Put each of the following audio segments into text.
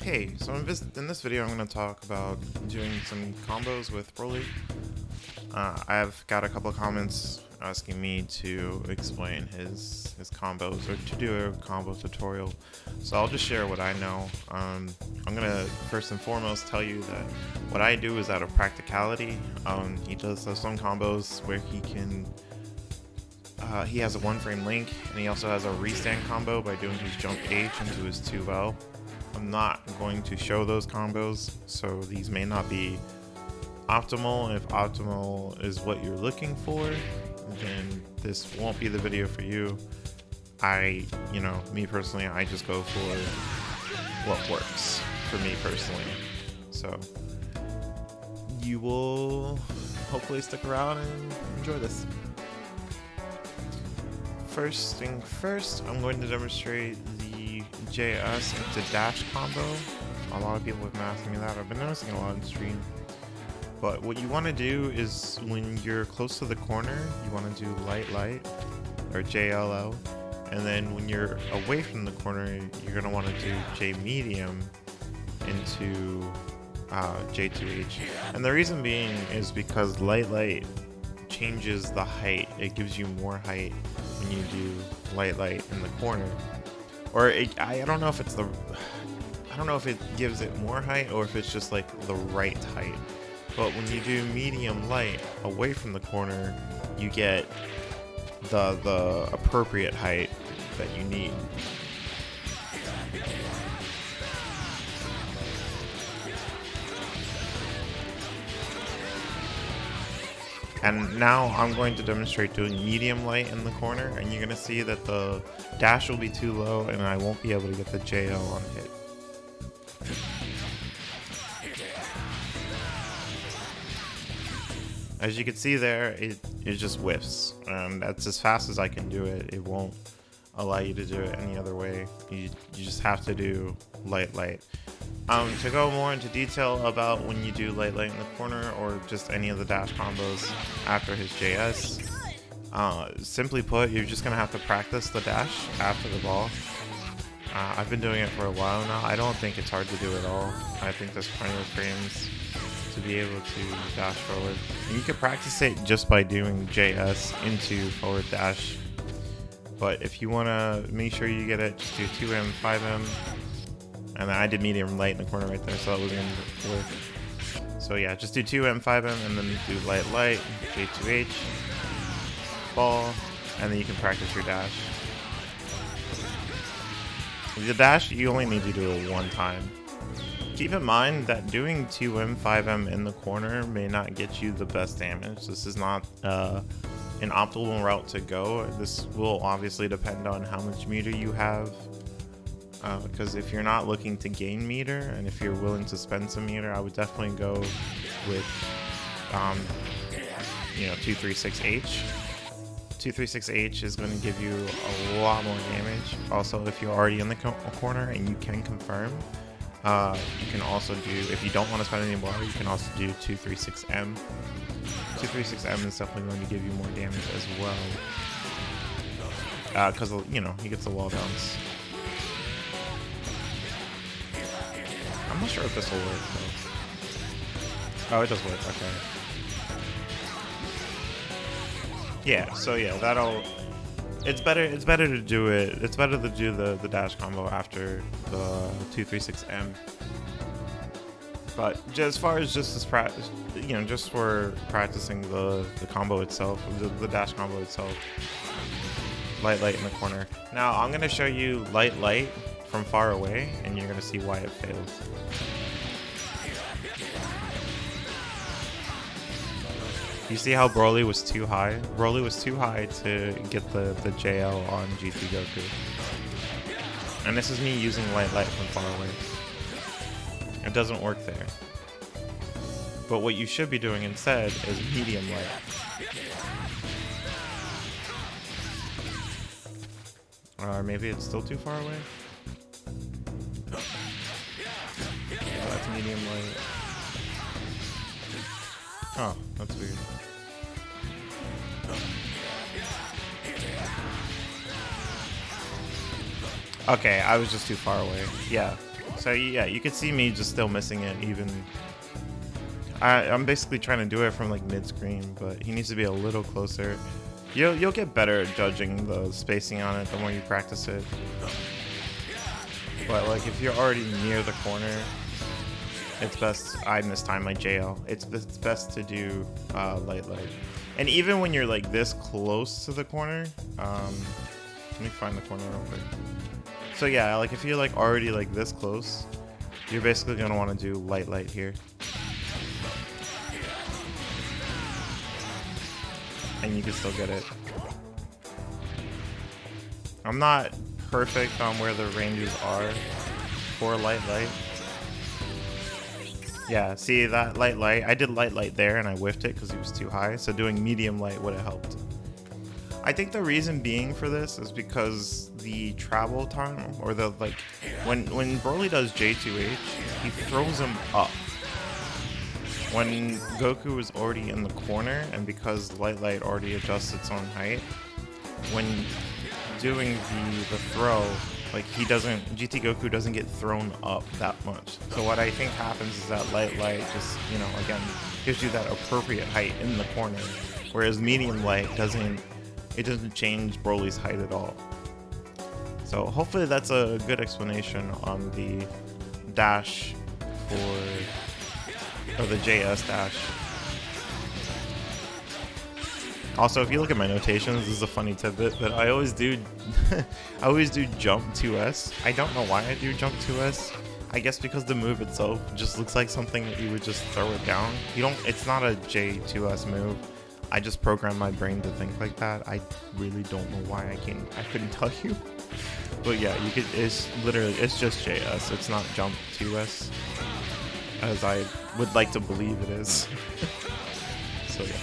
Hey, so in this video I'm going to talk about doing some combos with Broly. I've got a couple of comments asking me to explain his combos or to do a combo tutorial, so I'll just share what I know. I'm going to first and foremost tell you that what I do is out of practicality. He does some combos where he can he has a one frame link, and he also has a restand combo by doing his jump H into his 2L. I'm not going to show those combos, so these may not be optimal. If optimal is what you're looking for, then this won't be the video for you. Me personally, I just go for what works for me personally. So you will hopefully stick around and enjoy this. First thing first, I'm going to demonstrate the JS into dash combo. A lot of people have been asking me that. I've been noticing a lot on stream. But what you want to do is when you're close to the corner, you want to do light or JLL. And then when you're away from the corner, you're going to want to do J medium into J2H. And the reason being is because light changes the height. It gives you more height when you do light in the corner. Or I don't know if it's I don't know if it gives it more height or if it's just like the right height. But when you do medium light away from the corner, you get the appropriate height that you need. And now I'm going to demonstrate doing medium light in the corner, and you're going to see that the dash will be too low and I won't be able to get the JL on hit. As you can see there, it just whiffs, and that's as fast as I can do it. It won't allow you to do it any other way. You just have to do light. To go more into detail about when you do light in the corner or just any of the dash combos after his JS, simply put, you're just gonna have to practice the dash after the ball. I've been doing it for a while now. I don't think it's hard to do at all. I think there's plenty of frames to be able to dash forward. And you can practice it just by doing JS into forward dash. But if you want to make sure you get it, just do 2M, 5M. And then I did medium light in the corner right there, so that was going to work. So yeah, just do 2M, 5M, and then do light, J2H, ball, and then you can practice your dash. The dash, you only need to do it one time. Keep in mind that doing 2M, 5M in the corner may not get you the best damage. This is not an optimal route to go. This will obviously depend on how much meter you have. Because if you're not looking to gain meter, and if you're willing to spend some meter, I would definitely go with 236H. 236H is going to give you a lot more damage. Also, if you're already in the corner and you can confirm, you can also do, if you don't want to spend any more, you can also do 236M. 236M is definitely going to give you more damage as well. Because, he gets the wall bounce. I'm not sure if this will work though. Oh, it does work, okay. Yeah, so yeah, it's better to do it. It's better to do the dash combo after the 236M. But as far as just as practice, just for practicing the combo itself, the dash combo itself, light in the corner. Now I'm gonna show you light from far away, and you're gonna see why it fails. You see how Broly was too high? Broly was too high to get the JL on GT Goku. And this is me using light from far away. It doesn't work there. But what you should be doing instead is medium light. Or maybe it's still too far away? Oh, that's medium light. Oh, that's weird. Okay, I was just too far away. Yeah. So yeah, you could see me just still missing it even. I'm basically trying to do it from like mid-screen, but he needs to be a little closer. You'll get better at judging the spacing on it the more you practice it. But like if you're already near the corner, it's best. I mistime my JL. It's best to do light. And even when you're like this close to the corner, let me find the corner real quick. So yeah, like if you're like already like this close, you're basically gonna want to do light here. And you can still get it. I'm not perfect on where the ranges are for light. Yeah, see that light? I did light there and I whiffed it because he was too high. So doing medium light would have helped. I think the reason being for this is because the travel time, or the like, when Broly does J2H, he throws him up. When Goku is already in the corner, and because light already adjusts its own height, when doing the throw, like GT Goku doesn't get thrown up that much. So what I think happens is that light just, you know, again, gives you that appropriate height in the corner, whereas medium light doesn't change Broly's height at all. So hopefully that's a good explanation on the dash or the JS dash. Also, if you look at my notations, this is a funny tidbit, but I always do jump 2S. I don't know why I do jump 2S. I guess because the move itself just looks like something that you would just throw it down. It's not a J2S move. I just programmed my brain to think like that. I really don't know why I couldn't tell you. But yeah, it's just JS. It's not jump 2S, as I would like to believe it is. So yeah.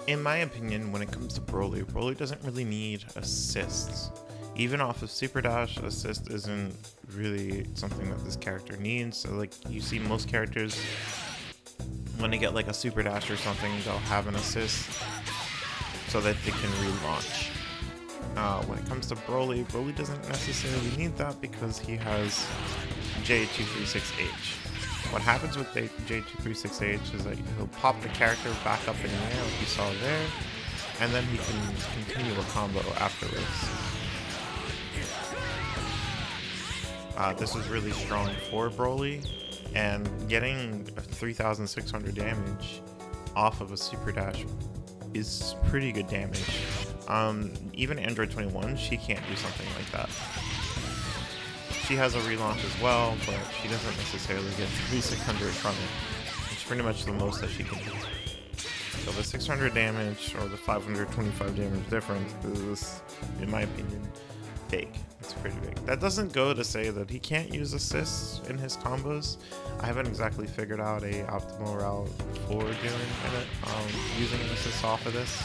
In my opinion, when it comes to Broly doesn't really need assists. Even off of Super Dash, assist isn't really something that this character needs. So like you see most characters, when they get like a Super Dash or something, they'll have an assist so that they can relaunch. When it comes to Broly doesn't necessarily need that because he has J236H. What happens with the J236H is that he'll pop the character back up in the air like you saw there, and then he can continue a combo afterwards. This is really strong for Broly, and getting 3,600 damage off of a Super Dash is pretty good damage. Even Android 21, she can't do something like that. She has a relaunch as well, but she doesn't necessarily get 3,600 from it. It's pretty much the most that she can do. So the 600 damage or the 525 damage difference is, in my opinion, big. It's pretty big. That doesn't go to say that he can't use assists in his combos. I haven't exactly figured out a optimal route for doing it, using an assist off of this.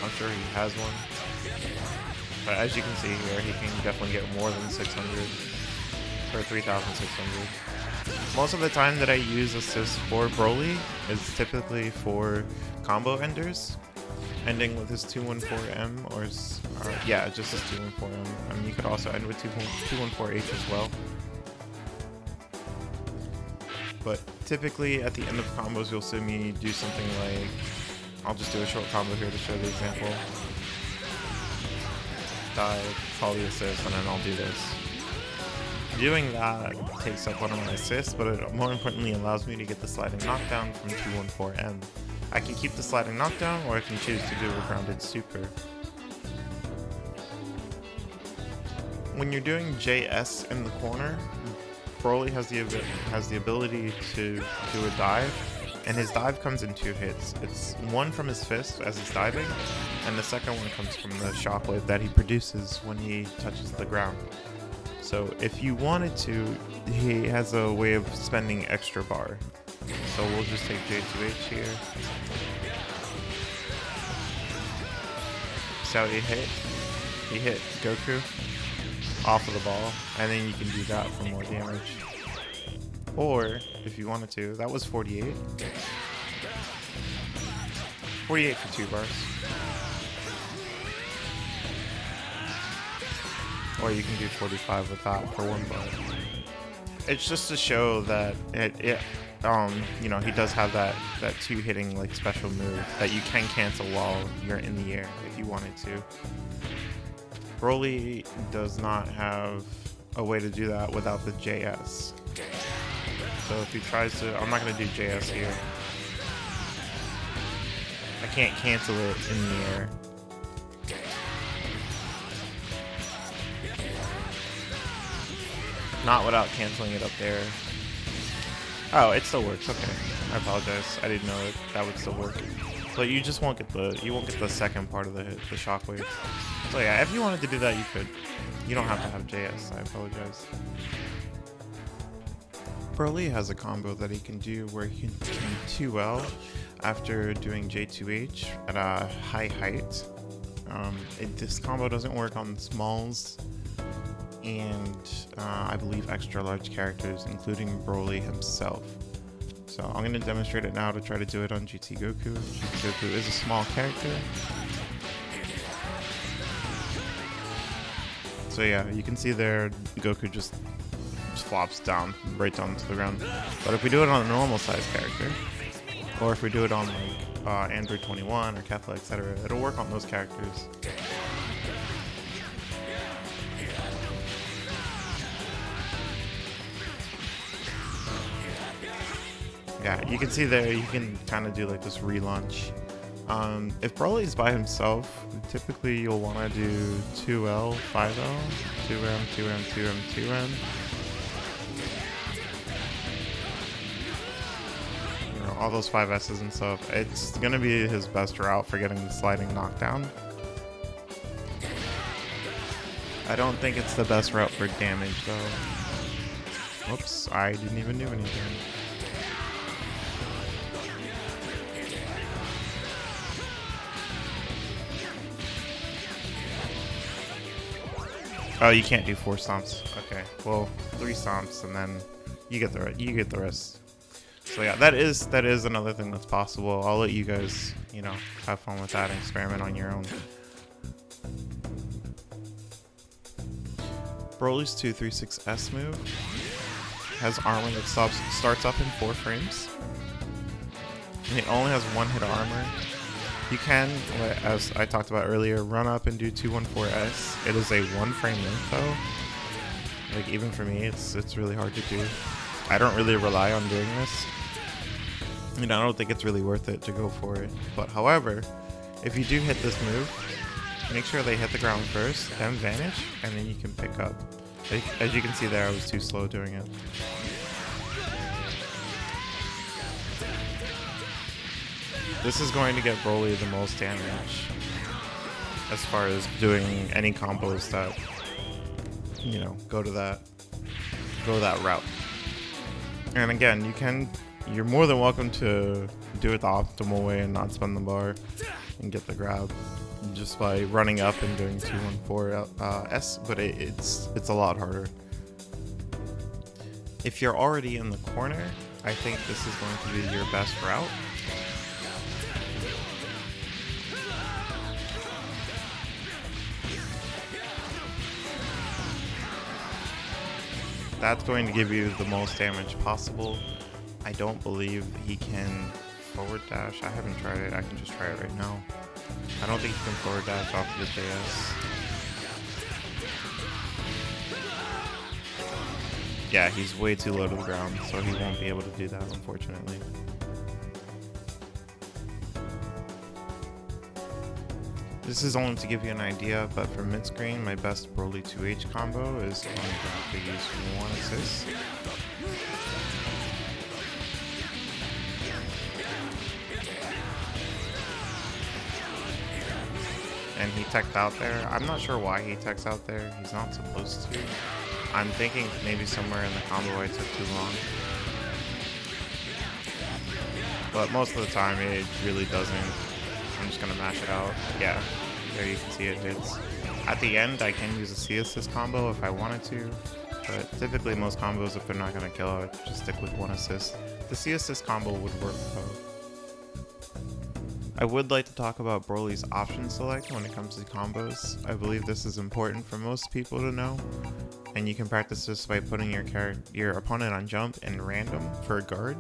I'm sure he has one. But as you can see here, he can definitely get more than 600 or 3,600. Most of the time that I use assists for Broly is typically for combo enders, ending with his 214M or yeah, just his 214M. I mean, you could also end with 214H as well. But typically at the end of combos, you'll see me do something like, I'll just do a short combo here to show the example. Dive, call the assist, and then I'll do this. Doing that takes up one of my assists, but it more importantly allows me to get the sliding knockdown from 214M. I can keep the sliding knockdown, or I can choose to do a grounded super. When you're doing JS in the corner, Broly has the ability to do a dive, and his dive comes in 2 hits. It's one from his fist as he's diving, and the second one comes from the shockwave that he produces when he touches the ground. So if you wanted to, he has a way of spending extra bar. So we'll just take J2H here. So he hit Goku off of the ball, and then you can do that for more damage. Or, if you wanted to, that was 48. 48 for 2 bars. Or you can do 45 with that for one bar. It's just to show that you know, he does have that two hitting like special move that you can cancel while you're in the air if you wanted to. Broly does not have a way to do that without the JS. So if he tries to, I'm not going to do JS here. I can't cancel it in the air. Not without canceling it up there. Oh, it still works. Okay, I apologize. I didn't know that would still work. So you just won't get the second part of the hit, the shockwave. So yeah, if you wanted to do that, you could. You don't have to have JS. I apologize. Broly has a combo that he can do where he can 2L after doing J2H at a high height. This combo doesn't work on smalls and I believe extra large characters, including Broly himself. So I'm going to demonstrate it now to try to do it on GT Goku. GT Goku is a small character. So yeah, you can see there Goku just flops down, right down to the ground. But if we do it on a normal size character, or if we do it on like Android 21 or Kefla, etc., it'll work on those characters. Yeah, you can see there, you can kind of do like this relaunch. If Broly is by himself, typically you'll want to do 2L, 5L, 2M, 2M, 2M, 2M. You know, all those 5S's and stuff. It's going to be his best route for getting the sliding knockdown. I don't think it's the best route for damage though. Whoops, I didn't even do anything. Oh, you can't do 4 stomps. Okay, well, 3 stomps, and then you get the rest. So yeah, that is another thing that's possible. I'll let you guys, you know, have fun with that and experiment on your own. Broly's 236S move has armor that starts up in 4 frames. And it only has 1 hit armor. You can, as I talked about earlier, run up and do 214S. It is a 1 frame length though. Like even for me, it's really hard to do. I don't really rely on doing this. You know, I don't think it's really worth it to go for it. But however, if you do hit this move, make sure they hit the ground first, then vanish, and then you can pick up. As you can see there, I was too slow doing it. This is going to get Broly the most damage as far as doing any combos that, you know, go to that route. And again, you're more than welcome to do it the optimal way and not spend the bar and get the grab just by running up and doing 214S, but it's a lot harder. If you're already in the corner, I think this is going to be your best route. That's going to give you the most damage possible. I don't believe he can forward dash. I haven't tried it. I can just try it right now. I don't think he can forward dash off of the JS. Yeah, he's way too low to the ground, so he won't be able to do that, unfortunately. This is only to give you an idea, but for mid-screen, my best Broly 2H combo is going to have to use 1 assist. And he teched out there. I'm not sure why he techs out there. He's not supposed to. I'm thinking maybe somewhere in the combo I took too long. But most of the time it really doesn't. I'm just gonna mash it out. Yeah, there you can see it hits. At the end, I can use a C assist combo if I wanted to, but typically most combos, if they're not gonna kill, I would just stick with 1 assist. The C assist combo would work though. I would like to talk about Broly's option select when it comes to combos. I believe this is important for most people to know, and you can practice this by putting your opponent on jump and random for a guard.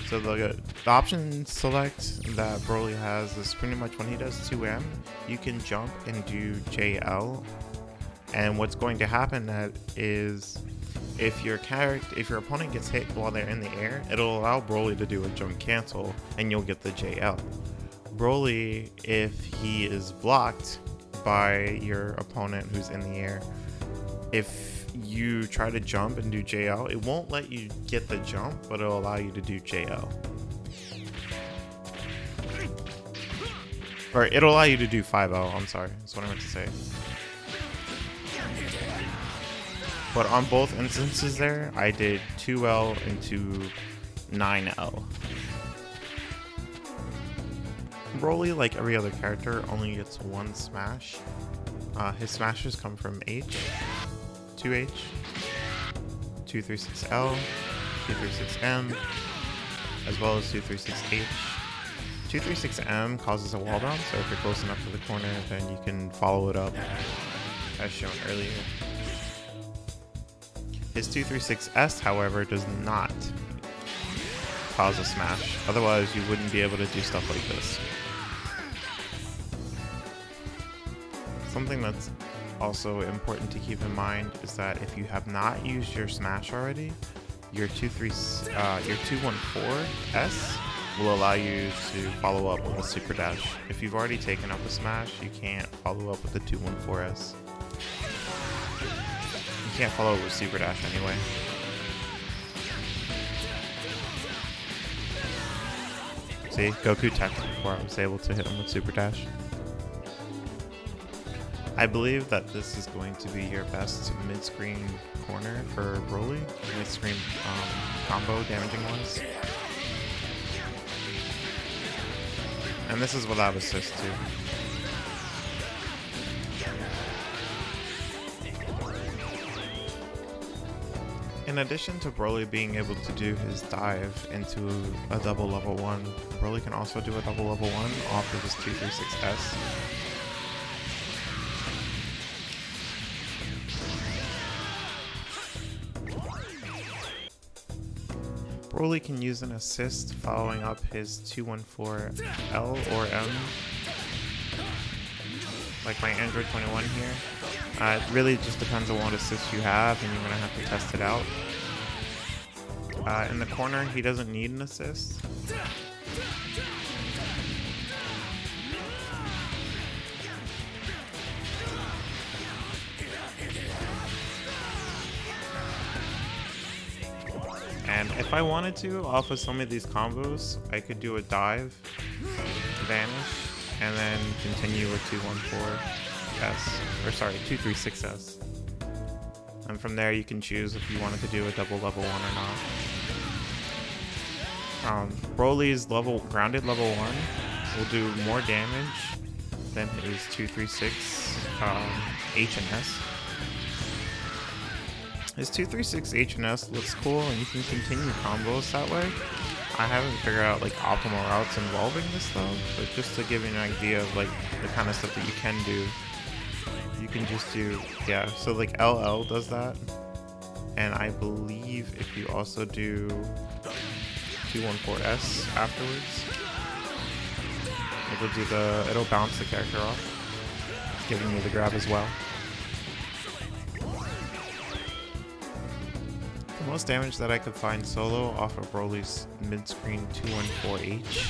So the option select that Broly has is pretty much when he does 2M, you can jump and do JL. And what's going to happen is if your opponent gets hit while they're in the air, it'll allow Broly to do a jump cancel and you'll get the JL. Broly, if he is blocked by your opponent who's in the air, if you try to jump and do JL, it won't let you get the jump, but it'll allow you to do JL. Or it'll allow you to do 5L, I'm sorry, that's what I meant to say. But on both instances there, I did 2L into 9L. Broly, like every other character, only gets one smash. His smashes come from H, 2H, 236L, 236M, as well as 236H. 236M causes a wall bounce, so if you're close enough to the corner, then you can follow it up, as shown earlier. His 236S, however, does not cause a smash. Otherwise, you wouldn't be able to do stuff like this. Something that's also important to keep in mind is that if you have not used your smash already, your 214S will allow you to follow up with a super dash. If you've already taken up a smash, you can't follow up with the 214S. You can't follow up with super dash anyway. See, Goku teched before I was able to hit him with super dash. I believe that this is going to be your best mid-screen corner for Broly, mid-screen combo damaging wise. And this is without assist too. In addition to Broly being able to do his dive into a double level 1, Broly can also do a double level 1 off of his 236S. Broly can use an assist following up his 214L or M, like my Android 21 here. It really just depends on what assist you have, and you're going to have to test it out. In the corner, he doesn't need an assist. And if I wanted to, off of some of these combos, I could do a dive, vanish, and then continue with 214S, or sorry, 236S. And from there you can choose if you wanted to do a double level 1 or not. Broly's grounded level 1 will do more damage than his 236 H and S. His 236 H and S looks cool, and you can continue combos that way. I haven't figured out like optimal routes involving this though, but just to give you an idea of like the kind of stuff that you can do, you can just do, yeah, so like LL does that, and I believe if you also do 214S afterwards, it'll bounce the character off, giving you the grab as well. The most damage that I could find solo off of Broly's mid-screen 214H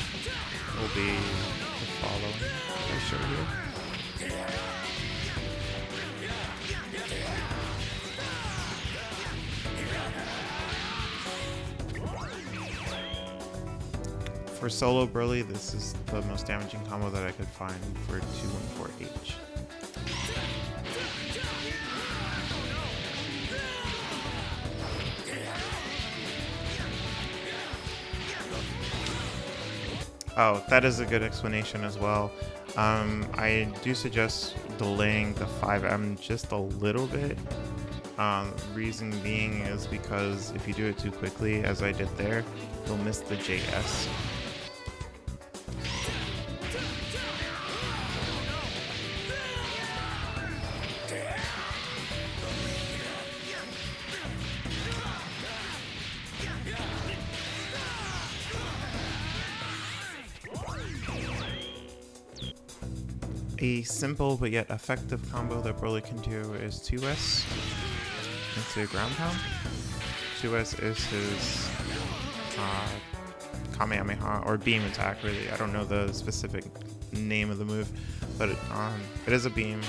will be the following that I show here. For solo Broly, this is the most damaging combo that I could find for 214H. Oh, that is a good explanation as well. I do suggest delaying the 5M just a little bit. Reason being is because if you do it too quickly, as I did there, you'll miss the JS. A simple but yet effective combo that Broly can do is 2S into ground pound. 2S is his Kamehameha, or beam attack, really. I don't know the specific name of the move, but it is a beam,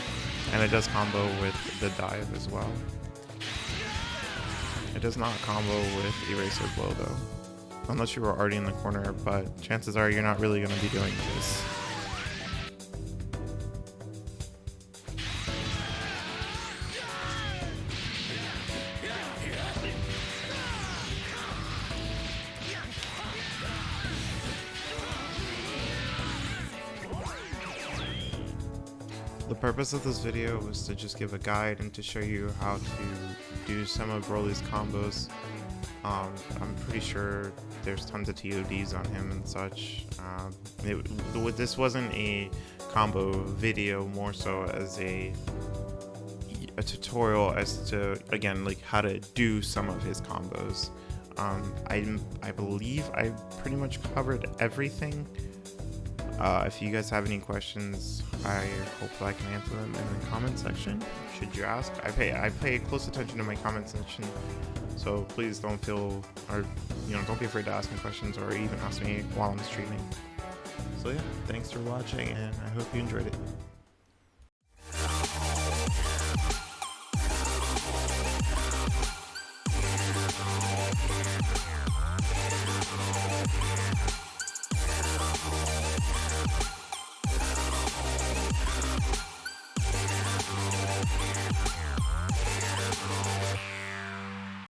and it does combo with the dive as well. It does not combo with Eraser Blow though, unless you were already in the corner, but chances are you're not really going to be doing this. The purpose of this video was to just give a guide and to show you how to do some of Broly's combos. I'm pretty sure there's tons of TODs on him and such. This wasn't a combo video, more so as a tutorial as to, again, like how to do some of his combos. I believe I pretty much covered everything. If you guys have any questions, I hope that I can answer them in the comment section. Should you ask? I pay close attention to my comment section, so please don't feel, or don't be afraid to ask me questions or even ask me while I'm streaming. So yeah, thanks for watching, and I hope you enjoyed it.